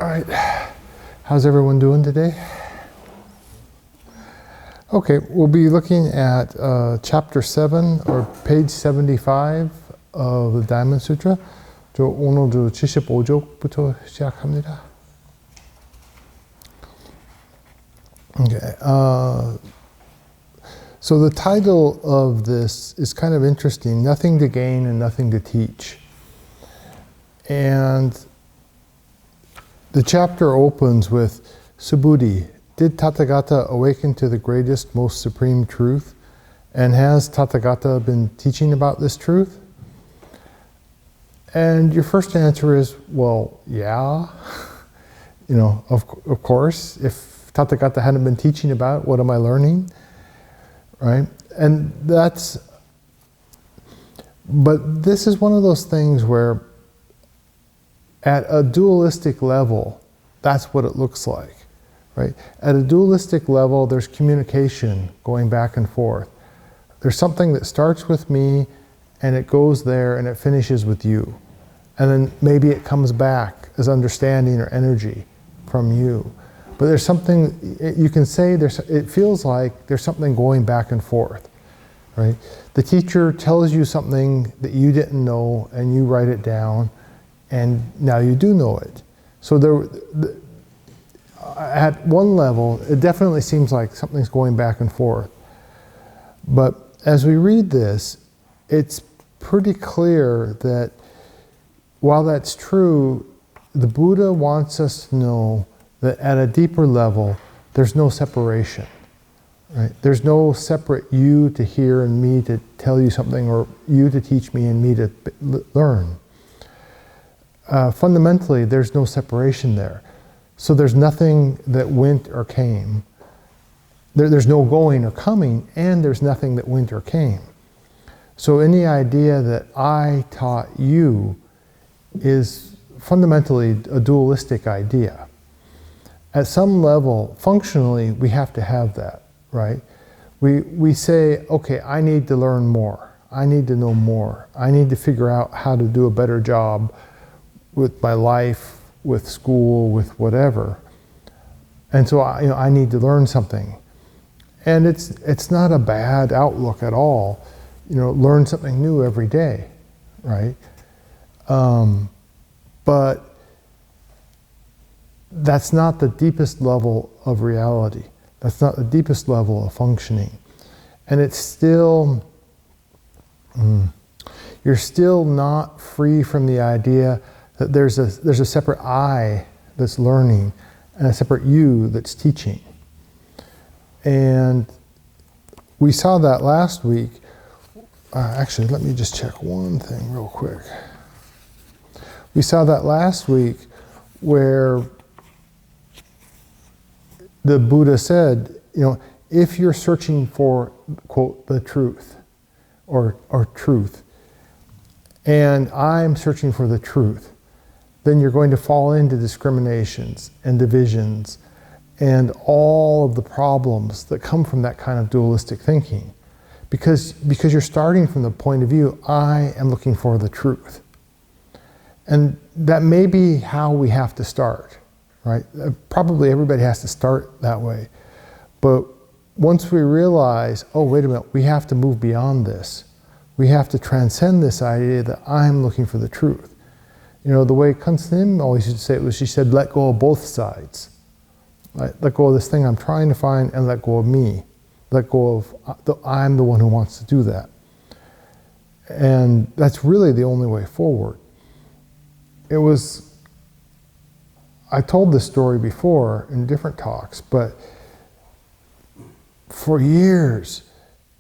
All right, how's everyone doing today? Okay, we'll be looking at chapter 7 or page 75 of the Diamond Sutra. 저 오늘도 75쪽부터 시작합니다. Okay, so the title of this is kind of interesting, Nothing to Gain and Nothing to Teach. And the chapter opens with Subhuti. Did Tathagata awaken to the greatest, most supreme truth? And has Tathagata been teaching about this truth? And your first answer is, well, yeah. You know, of course, if Tathagata hadn't been teaching about it, what am I learning? Right? And but this is one of those things where at a dualistic level, that's what it looks like, right? At a dualistic level, there's communication going back and forth. There's something that starts with me, and it goes there, and it finishes with you. And then maybe it comes back as understanding or energy from you. But there's something, you can say, it feels like there's something going back and forth, right? The teacher tells you something that you didn't know, and you write it down, and now you do know it. So at one level, it definitely seems like something's going back and forth. But as we read this, it's pretty clear that while that's true, the Buddha wants us to know that at a deeper level, there's no separation. Right? There's no separate you to hear and me to tell you something, or you to teach me and me to learn. Fundamentally, there's no separation there. So there's nothing that went or came. There's no going or coming, and there's nothing that went or came. So any idea that I taught you is fundamentally a dualistic idea. At some level, functionally, we have to have that, right? We say, okay, I need to learn more. I need to know more. I need to figure out how to do a better job with my life, with school, with whatever. And so I need to learn something. And it's not a bad outlook at all. Learn something new every day, right? But that's not the deepest level of reality. That's not the deepest level of functioning. And it's still, you're still not free from the idea that there's a separate I that's learning and a separate you that's teaching. And we saw that last week. Actually, let me just check one thing real quick. We saw that last week where the Buddha said, if you're searching for, quote, the truth, or truth, and I'm searching for the truth, then you're going to fall into discriminations and divisions and all of the problems that come from that kind of dualistic thinking. Because you're starting from the point of view, I am looking for the truth. And that may be how we have to start, right? Probably everybody has to start that way. But once we realize, oh, wait a minute, we have to move beyond this. We have to transcend this idea that I'm looking for the truth. The way Sunim always used to say it was, she said, let go of both sides. Right? Let go of this thing I'm trying to find, and let go of me. Let go of, I'm the one who wants to do that. And that's really the only way forward. I told this story before in different talks, but for years,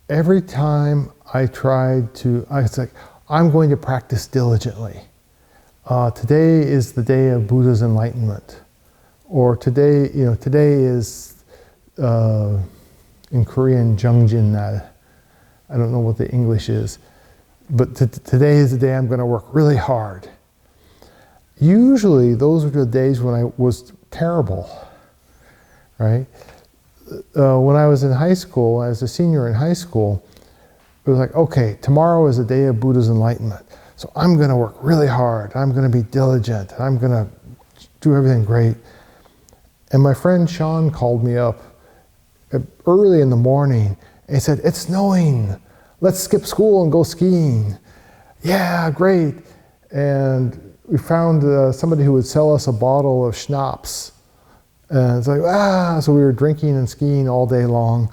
every time I tried to, it's like, I'm going to practice diligently. Today is the day of Buddha's enlightenment. Or today is, in Korean, Jungjin. I don't know what the English is. But today is the day I'm going to work really hard. Usually, those were the days when I was terrible, right? When I was in high school, as a senior in high school, it was like, okay, tomorrow is the day of Buddha's enlightenment. So I'm going to work really hard. I'm going to be diligent. I'm going to do everything great. And my friend Sean called me up early in the morning and he said, "It's snowing. Let's skip school and go skiing." Yeah, great. And we found somebody who would sell us a bottle of schnapps. And it's like, so we were drinking and skiing all day long.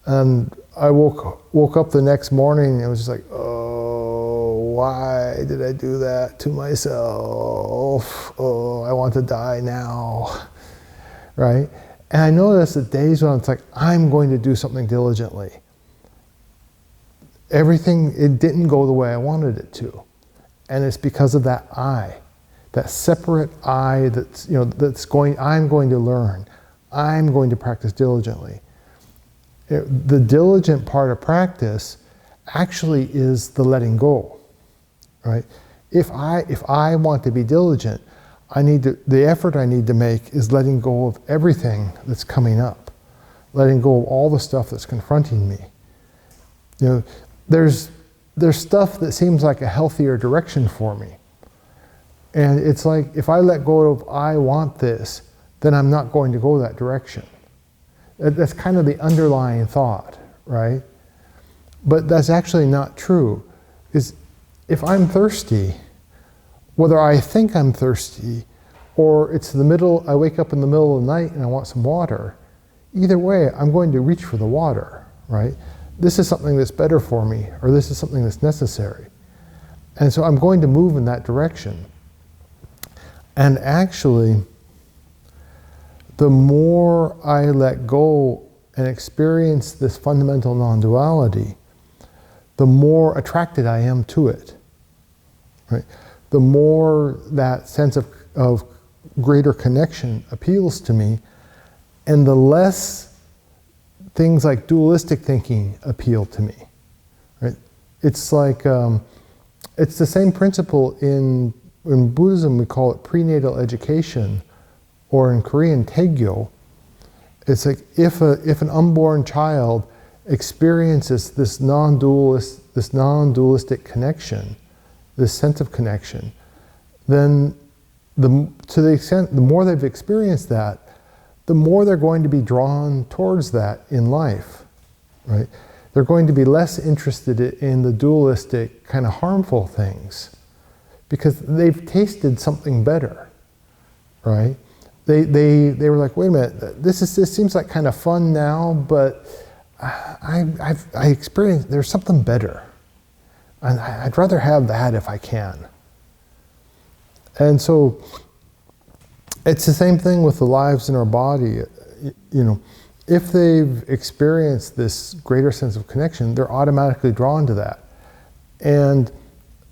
And I woke up the next morning and it was just like, oh, why did I do that to myself? Oh, I want to die now, right? And I noticed that days when it's like, I'm going to do something diligently. Everything, it didn't go the way I wanted it to. And it's because of that I, that separate I that's, I'm going to learn. I'm going to practice diligently. The diligent part of practice actually is the letting go, right? If I want to be diligent, the effort I need to make is letting go of everything that's coming up, letting go of all the stuff that's confronting me. There's stuff that seems like a healthier direction for me. And it's like, if I let go of I want this, then I'm not going to go that direction. That's kind of the underlying thought, right? But that's actually not true. Is if I'm thirsty, whether I think I'm thirsty or I wake up in the middle of the night and I want some water, either way, I'm going to reach for the water, right? This is something that's better for me, or this is something that's necessary. And so I'm going to move in that direction. And actually, the more I let go and experience this fundamental non-duality, the more attracted I am to it, right? The more that sense of greater connection appeals to me, and the less things like dualistic thinking appeal to me, right? It's like, it's the same principle in Buddhism, we call it prenatal education, or in Korean, taegyo. It's like if an unborn child experiences this non-dualistic connection, this sense of connection, then to the extent, the more they've experienced that, the more they're going to be drawn towards that in life, right? They're going to be less interested in the dualistic kind of harmful things because they've tasted something better, right? They were like, wait a minute, this seems like kind of fun now, but I experienced there's something better, and I'd rather have that if I can. And so it's the same thing with the lives in our body. If they've experienced this greater sense of connection, they're automatically drawn to that. And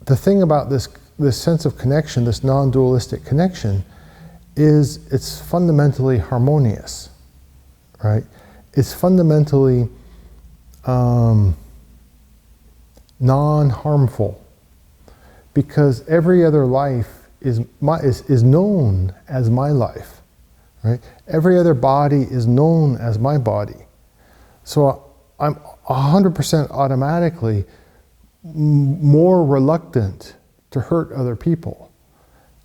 the thing about this sense of connection, this non-dualistic connection, is it's fundamentally harmonious, right? It's fundamentally non-harmful, because every other life is known as my life, right? Every other body is known as my body. So I'm 100% automatically more reluctant to hurt other people.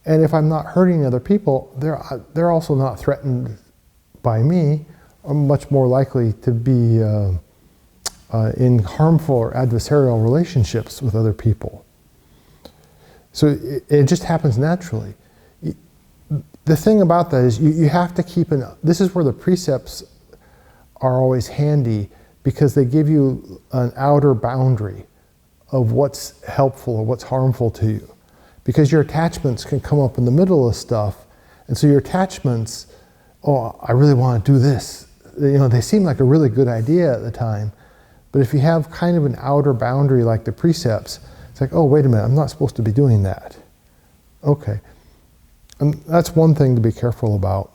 And if I'm not hurting other people, they're also not threatened by me. I'm much more likely to be in harmful or adversarial relationships with other people. So it just happens naturally. The thing about that is you have to keep this is where the precepts are always handy, because they give you an outer boundary of what's helpful or what's harmful to you. Because your attachments can come up in the middle of stuff, and so your attachments, oh, I really want to do this. They seem like a really good idea at the time, but if you have kind of an outer boundary like the precepts, it's like, oh, wait a minute, I'm not supposed to be doing that. Okay. And that's one thing to be careful about.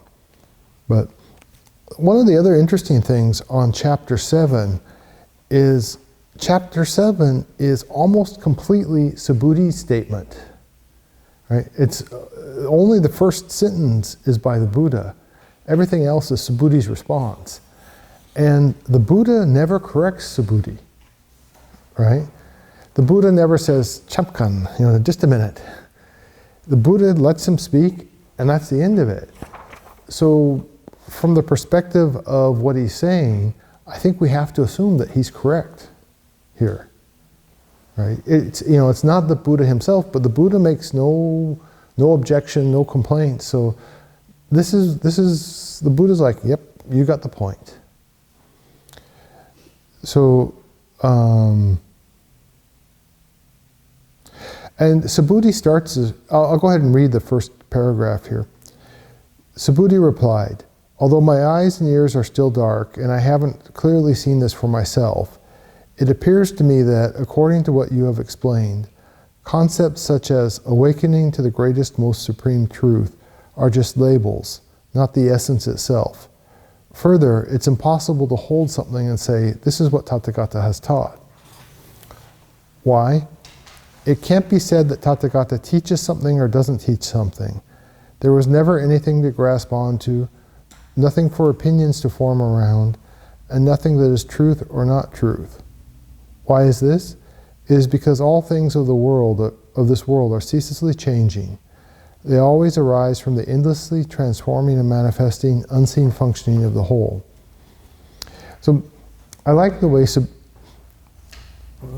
But one of the other interesting things on chapter 7 is almost completely Subhuti's statement. Right? It's only the first sentence is by the Buddha. Everything else is Subhuti's response. And the Buddha never corrects Subhuti, right? The Buddha never says, "Chamkan, just a minute." The Buddha lets him speak, And that's the end of it. So from the perspective of what he's saying, I think we have to assume that he's correct here. Right? It's not the Buddha himself, but the Buddha makes no objection, no complaint. So this is the Buddha's like, yep, you got the point. So and Subhuti starts. I'll go ahead and read the first paragraph here. Subhuti replied, "Although my eyes and ears are still dark, and I haven't clearly seen this for myself, it appears to me that, according to what you have explained, concepts such as awakening to the greatest, most supreme truth are just labels, not the essence itself. Further, it's impossible to hold something and say, this is what Tathagata has taught. Why? It can't be said that Tathagata teaches something or doesn't teach something. There was never anything to grasp onto, nothing for opinions to form around, and nothing that is truth or not truth. Why is this? It is because all things of this world are ceaselessly changing. They always arise from the endlessly transforming and manifesting unseen functioning of the whole." So I like the way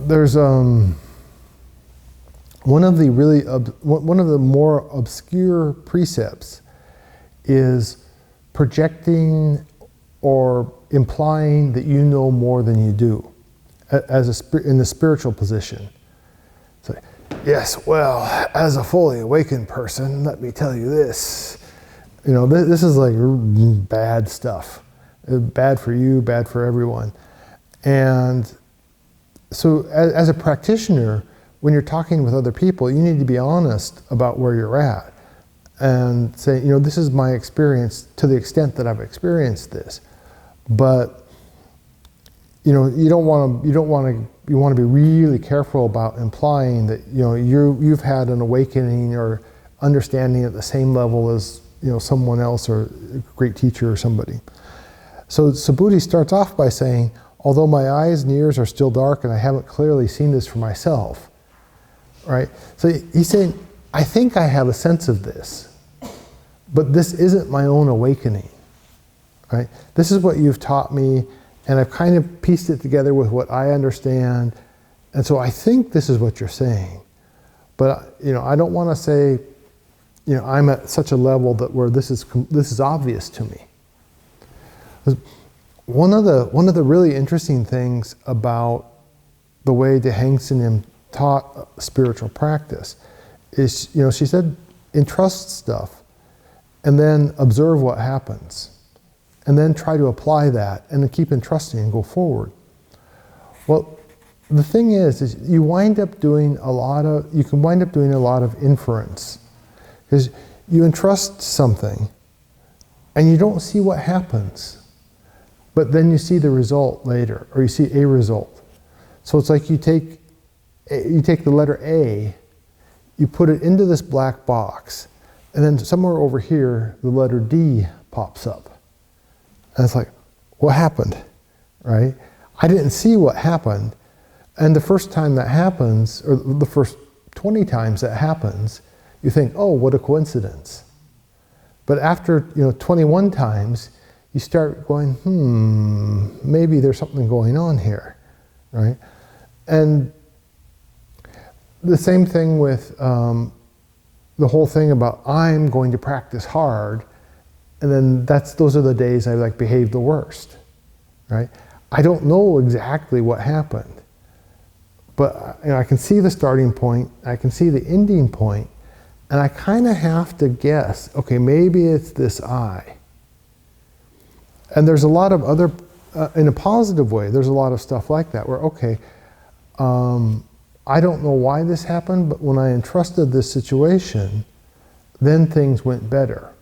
there's one of the more obscure precepts is projecting or implying that you know more than you do. In the spiritual position. So, yes, well, as a fully awakened person, let me tell you this. This is like bad stuff. Bad for you, bad for everyone. And so as a practitioner, when you're talking with other people, you need to be honest about where you're at and say, this is my experience to the extent that I've experienced this. But you want to be really careful about implying that you've had an awakening or understanding at the same level as someone else or a great teacher or somebody. So Subhuti starts off by saying, although my eyes and ears are still dark and I haven't clearly seen this for myself, right? So he's saying, I think I have a sense of this, but this isn't my own awakening, right? This is what you've taught me, and I've kind of pieced it together with what I understand. And so I think this is what you're saying. But, I don't want to say, I'm at such a level that where this is obvious to me. One of the really interesting things about the way Daehaeng Sunim taught spiritual practice is, she said, entrust stuff and then observe what happens. And then try to apply that and then keep entrusting and go forward. Well, the thing is you can wind up doing a lot of inference. Because you entrust something and you don't see what happens. But then you see the result later, or you see a result. So it's like you take the letter A, you put it into this black box, and then somewhere over here, the letter D pops up. And it's like, what happened, right? I didn't see what happened. And the first time that happens, or the first 20 times that happens, you think, oh, what a coincidence. But after 21 times, you start going, maybe there's something going on here, right? And the same thing with the whole thing about I'm going to practice hard, and then those are the days I behave the worst, right? I don't know exactly what happened, but I can see the starting point, I can see the ending point, and I kind of have to guess, okay, maybe it's this I. And there's a lot of other, in a positive way, there's a lot of stuff like that where, okay, I don't know why this happened, but when I entrusted this situation, then things went better.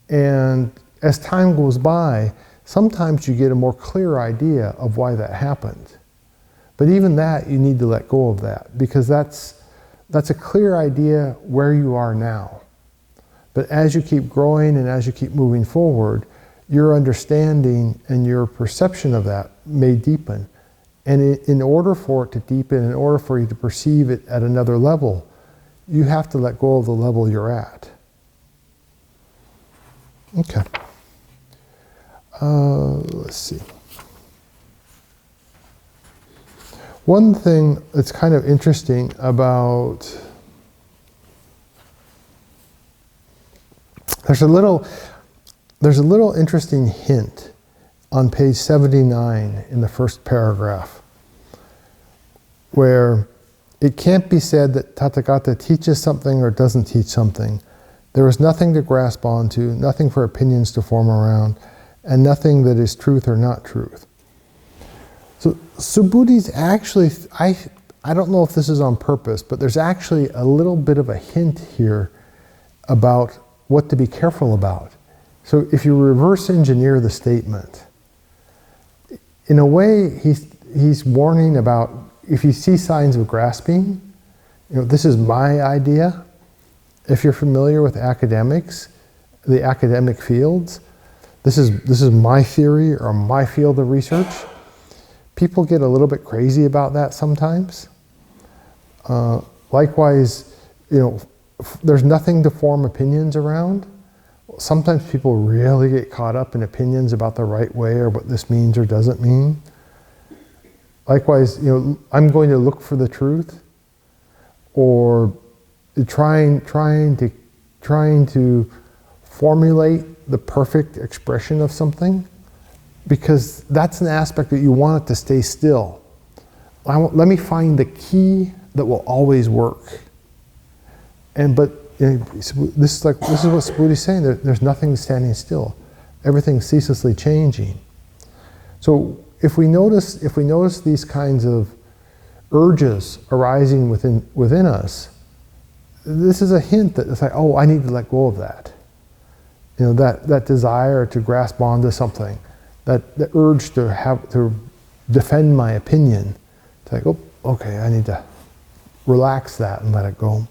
And as time goes by, sometimes you get a more clear idea of why that happened. But even that, you need to let go of that, because that's a clear idea where you are now. But as you keep growing and as you keep moving forward, your understanding and your perception of that may deepen. And in order for it to deepen, in order for you to perceive it at another level, you have to let go of the level you're at. Okay. Let's see. One thing that's kind of interesting about, there's a little interesting hint on page 79 in the first paragraph, where it can't be said that Tathagata teaches something or doesn't teach something. There is nothing to grasp onto, nothing for opinions to form around, and nothing that is truth or not truth. So Subhuti's actually, I don't know if this is on purpose, but there's actually a little bit of a hint here about what to be careful about. So if you reverse engineer the statement, in a way he's warning about, if you see signs of grasping, this is my idea. If you're familiar with academics, the academic fields, this is my theory or my field of research. People get a little bit crazy about that sometimes. Likewise, there's nothing to form opinions around. Sometimes people really get caught up in opinions about the right way or what this means or doesn't mean. Likewise, I'm going to look for the truth, or trying to formulate the perfect expression of something, because that's an aspect that you want it to stay still. Let me find the key that will always work. But this is what Subhuti's saying. There's nothing standing still. Everything's ceaselessly changing. So if we notice these kinds of urges arising within us, this is a hint that it's like, oh, I need to let go of that. That desire to grasp onto something, that urge to defend my opinion. It's like, oh, okay, I need to relax that and let it go.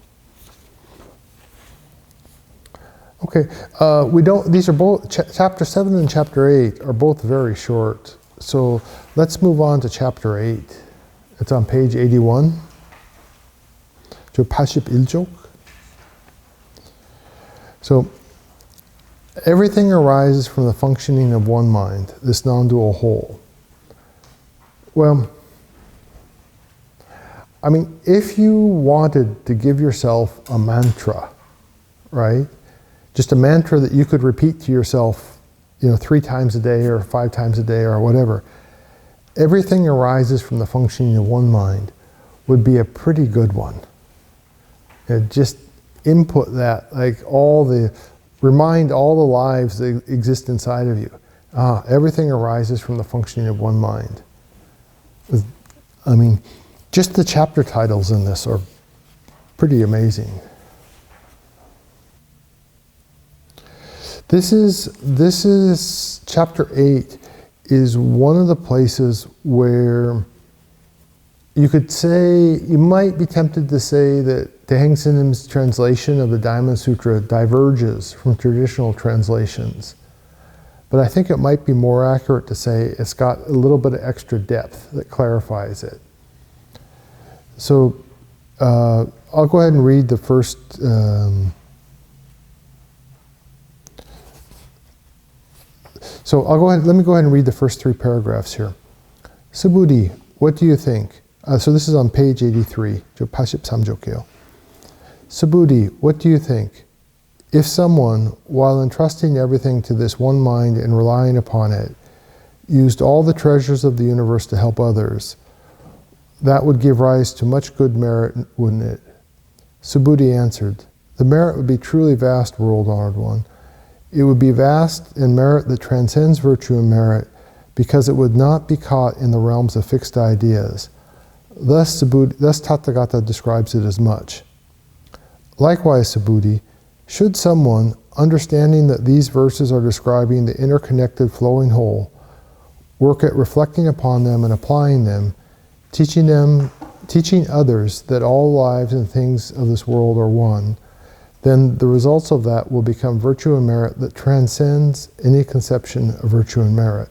Okay, these are both, chapter 7 and chapter 8 are both very short. So let's move on to chapter 8. It's on page 81. 저 81쪽. So, everything arises from the functioning of one mind, this non-dual whole. Well, if you wanted to give yourself a mantra, right? Just a mantra that you could repeat to yourself, 3 times a day or 5 times a day or whatever. Everything arises from the functioning of one mind would be a pretty good one. Just input that, remind all the lives that exist inside of you. Everything arises from the functioning of one mind. Just the chapter titles in this are pretty amazing. This is chapter 8 is one of the places where you might be tempted to say that Daehaeng Sunim's translation of the Diamond Sutra diverges from traditional translations. But I think it might be more accurate to say it's got a little bit of extra depth that clarifies it. So I'll go ahead and read the first let me go ahead and read the first 3 paragraphs here. Subhuti, what do you think? So this is on page 83. 저 83쪽이에요. Subhuti, what do you think? If someone, while entrusting everything to this one mind and relying upon it, used all the treasures of the universe to help others, that would give rise to much good merit, wouldn't it? Subhuti answered, the merit would be truly vast, world-honored one. It would be vast in merit that transcends virtue and merit, because it would not be caught in the realms of fixed ideas. Thus Tathagata describes it as much. Likewise, Subhuti, should someone, understanding that these verses are describing the interconnected flowing whole, work at reflecting upon them and applying them, teaching others that all lives and things of this world are one, then the results of that will become virtue and merit that transcends any conception of virtue and merit.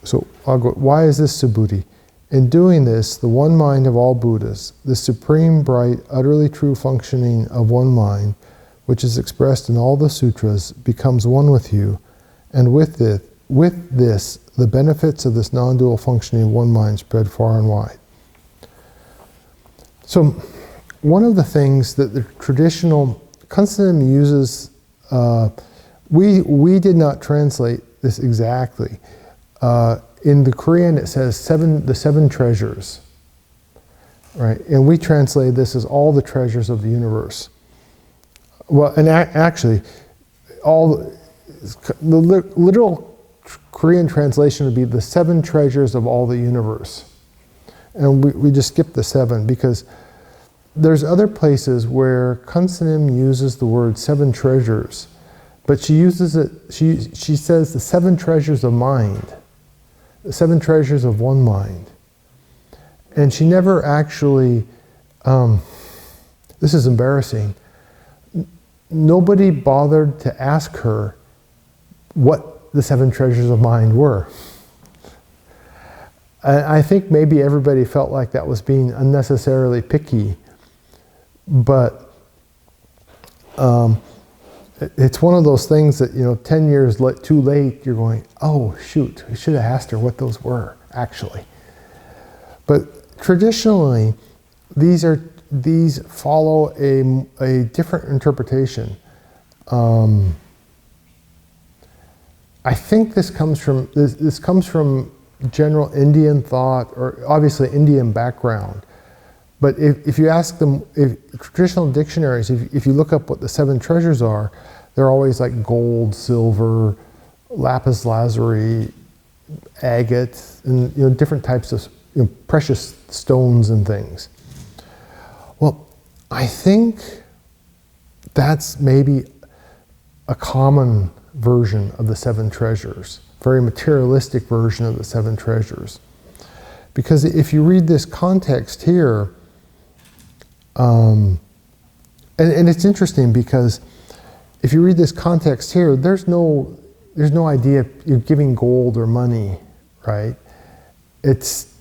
So I'll go, why is this Subhuti? In doing this, the one mind of all Buddhas, the supreme, bright, utterly true functioning of one mind, which is expressed in all the sutras, becomes one with you, and with this, the benefits of this non-dual functioning of one mind spread far and wide. So, one of the things that the traditional Sunim uses, we did not translate this exactly. In the Korean, it says the seven treasures, right? And we translate this as all the treasures of the universe. Well, and actually, the literal Korean translation would be the seven treasures of all the universe. And we just skipped the seven because there's other places where Sunim uses the word seven treasures, but she uses it, she says the seven treasures of mind, the seven treasures of one mind. And she never actually, this is embarrassing, nobody bothered to ask her what the seven treasures of mind were. I think maybe everybody felt like that was being unnecessarily picky, but it's one of those things that, 10 years too late, you're going, oh shoot, I should have asked her what those were, actually. But traditionally, these follow a different interpretation. I think this comes from general Indian thought, or obviously Indian background. But if you ask them, traditional dictionaries, if you look up what the seven treasures are, they're always like gold, silver, lapis lazuli, agate, and different types of precious stones and things. Well, I think that's maybe a common version of the seven treasures, very materialistic version of the seven treasures. Because if you read this context here, and it's interesting because if you read this context here, there's no idea you're giving gold or money, right? It's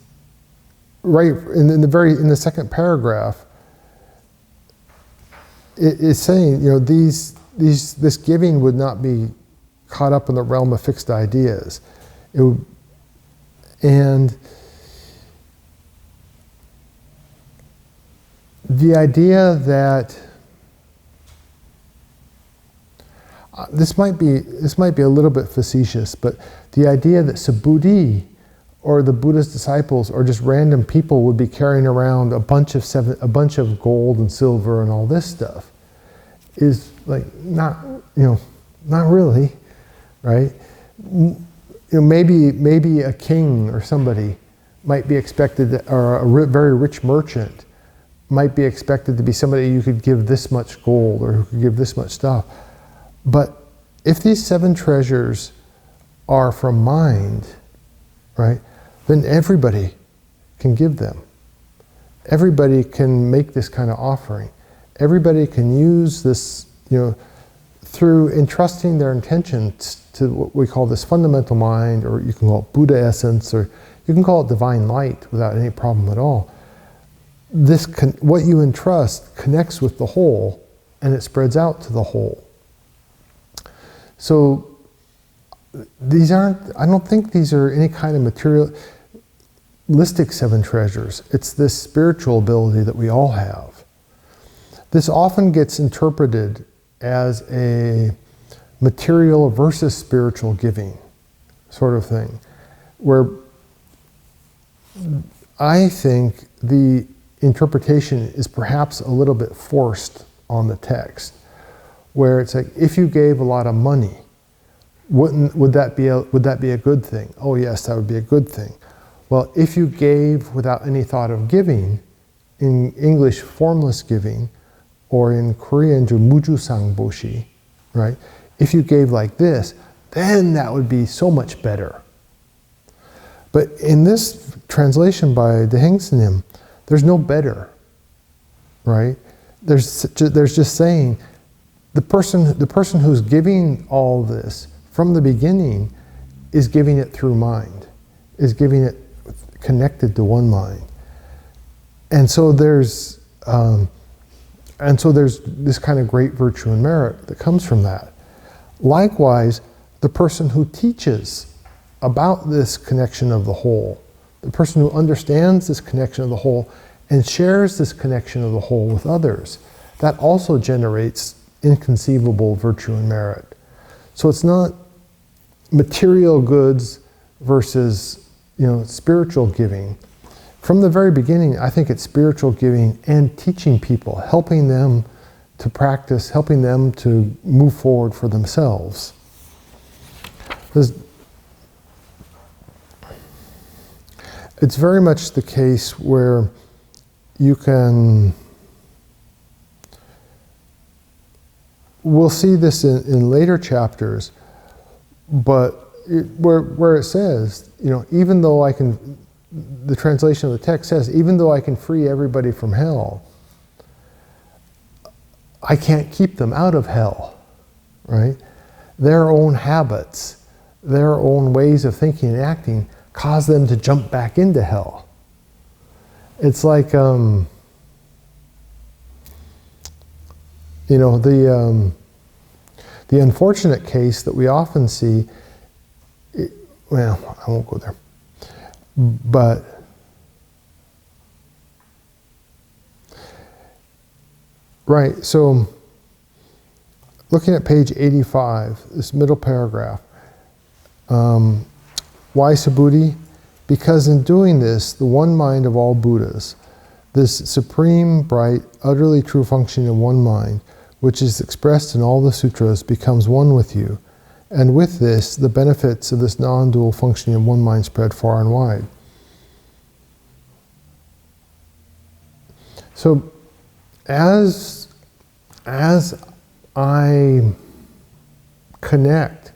right in the second paragraph. It's saying this giving would not be caught up in the realm of fixed ideas, and the idea that this might be a little bit facetious, but the idea that Subhuti or the Buddha's disciples or just random people would be carrying around a bunch of gold and silver and all this stuff is like not really, right? Maybe a king or somebody might be expected, or a very rich merchant might be expected to be somebody you could give this much gold or who could give this much stuff. But if these seven treasures are from mind, right, then everybody can give them. Everybody can make this kind of offering. Everybody can use this, through entrusting their intentions to what we call this fundamental mind, or you can call it Buddha essence, or you can call it divine light without any problem at all. What you entrust connects with the whole, and it spreads out to the whole. So I don't think these are any kind of materialistic seven treasures. It's this spiritual ability that we all have. This often gets interpreted as a material versus spiritual giving sort of thing, where I think the interpretation is perhaps a little bit forced on the text, where it's like, if you gave a lot of money, would that be a good thing? Oh yes, that would be a good thing. Well, if you gave without any thought of giving, in English formless giving, or in Korean mujusang boshi, right? If you gave like this, then that would be so much better. But in this translation by Daehaeng Sunim, there's no better, right? There's just saying the person who's giving all this from the beginning is giving it through mind, is giving it connected to one mind. And so there's, And so there's this kind of great virtue and merit that comes from that. Likewise, the person who teaches about this connection of the whole, the person who understands this connection of the whole and shares this connection of the whole with others, that also generates inconceivable virtue and merit. So it's not material goods versus, spiritual giving. From the very beginning, I think it's spiritual giving and teaching people, helping them to practice, helping them to move forward for themselves. It's very much the case where we'll see this in later chapters, but where it says, even though the translation of the text says, even though I can free everybody from hell, I can't keep them out of hell, right? Their own habits, their own ways of thinking and acting cause them to jump back into hell. It's like, the unfortunate case that we often see, I won't go there, but right, so looking at page 85, this middle paragraph, why Subhuti? Because in doing this, the one mind of all Buddhas, this supreme, bright, utterly true function in one mind, which is expressed in all the sutras, becomes one with you. And with this, the benefits of this non-dual functioning in one mind spread far and wide. So, as I connect,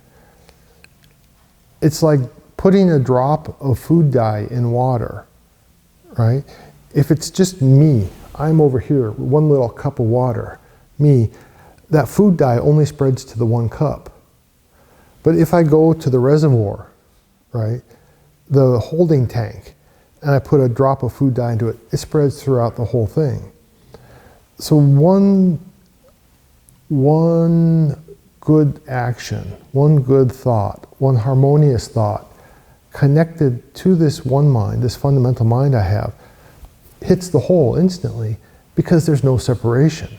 it's like putting a drop of food dye in water, right? If it's just me, I'm over here, one little cup of water, me, that food dye only spreads to the one cup. But if I go to the reservoir, right, the holding tank, and I put a drop of food dye into it, it spreads throughout the whole thing. So one good action, one good thought, one harmonious thought, connected to this one mind, this fundamental mind I have, hits the whole instantly because there's no separation.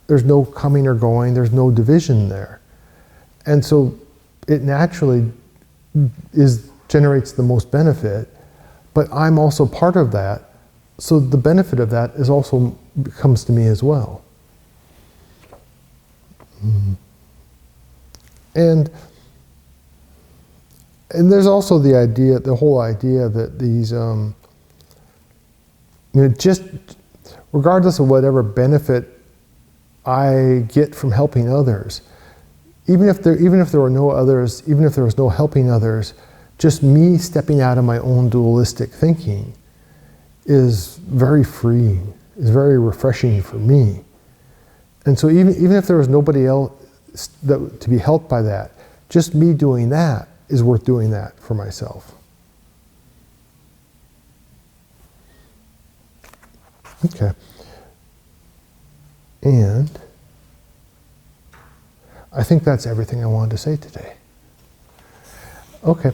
There's no coming or going, there's no division there. And so it naturally generates the most benefit, but I'm also part of that, so the benefit of that is also comes to me as well. And there's also the whole idea that these, just regardless of whatever benefit I get from helping others, even if there were no others, even if there was no helping others, just me stepping out of my own dualistic thinking is very freeing, is very refreshing for me. And so even if there was nobody else to be helped by that, just me doing that is worth doing that for myself. Okay. And I think that's everything I wanted to say today. Okay.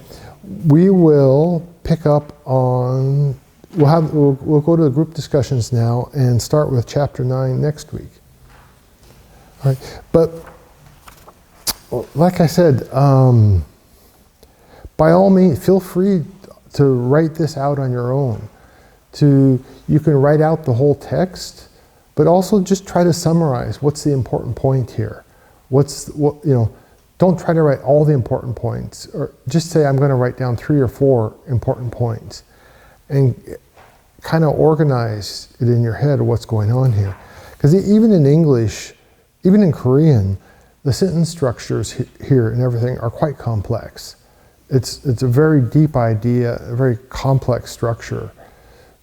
We will pick up on, we'll go to the group discussions now and start with chapter 9 next week. All right. But like I said, by all means, feel free to write this out on your own. You can write out the whole text, but also just try to summarize what's the important point here. Don't try to write all the important points, or just say I'm going to write down 3 or 4 important points, and kind of organize it in your head what's going on here. Because even in English, even in Korean, the sentence structures here and everything are quite complex. It's a very deep idea, a very complex structure.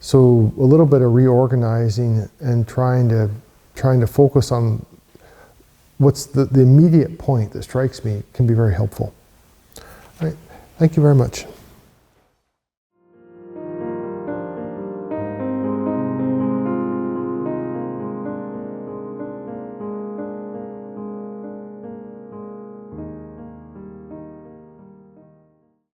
So a little bit of reorganizing and trying to focus on what's the immediate point that strikes me can be very helpful. All right. Thank you very much.